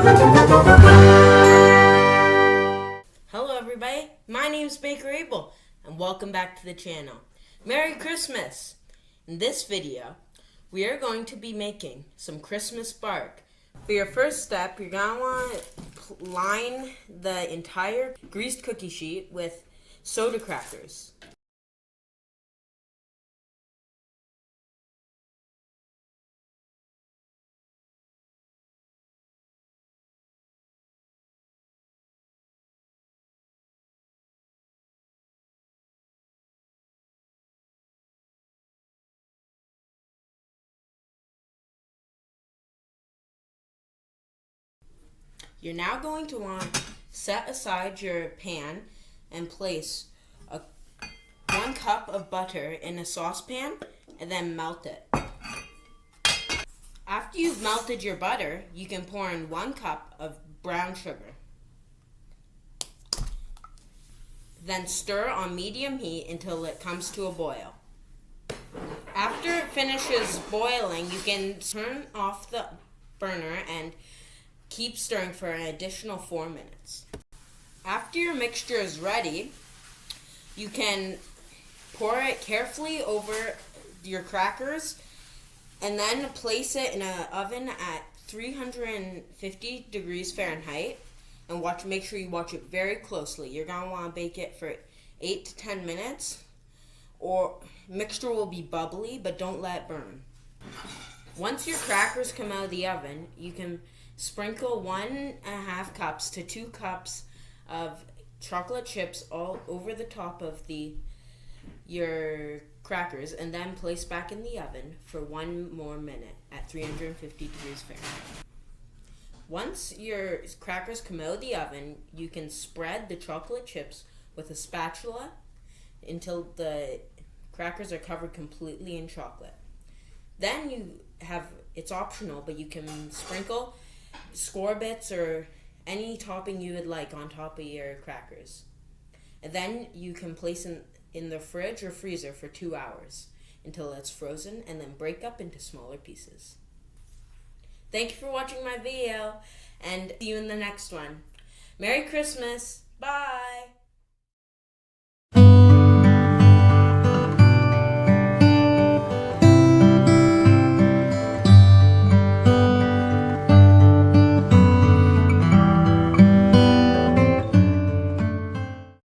Hello everybody, my name is Baker Abel and welcome back to the channel. Merry Christmas! In this video, we are going to be making some Christmas bark. For your first step, you're going to want to line the entire greased cookie sheet with soda crackers. You're now going to want to set aside your pan and place 1 cup of butter in a saucepan and then melt it. After you've melted your butter, you can pour in 1 cup of brown sugar. Then stir on medium heat until it comes to a boil. After it finishes boiling, you can turn off the burner and keep stirring for an additional 4 minutes. After your mixture is ready, you can pour it carefully over your crackers and then place it in an oven at 350 degrees Fahrenheit and make sure you watch it very closely. You're going to want to bake it for 8 to 10 minutes or mixture will be bubbly, but don't let it burn. Once your crackers come out of the oven, you can sprinkle 1.5 cups to 2 cups of chocolate chips all over the top of your crackers and then place back in the oven for 1 more minute at 350 degrees Fahrenheit. Once your crackers come out of the oven, you can spread the chocolate chips with a spatula until the crackers are covered completely in chocolate. Then it's optional, but you can sprinkle score bits or any topping you would like on top of your crackers. And then you can place in the fridge or freezer for 2 hours until it's frozen and then break up into smaller pieces. Thank you for watching my video and see you in the next one. Merry Christmas! Bye!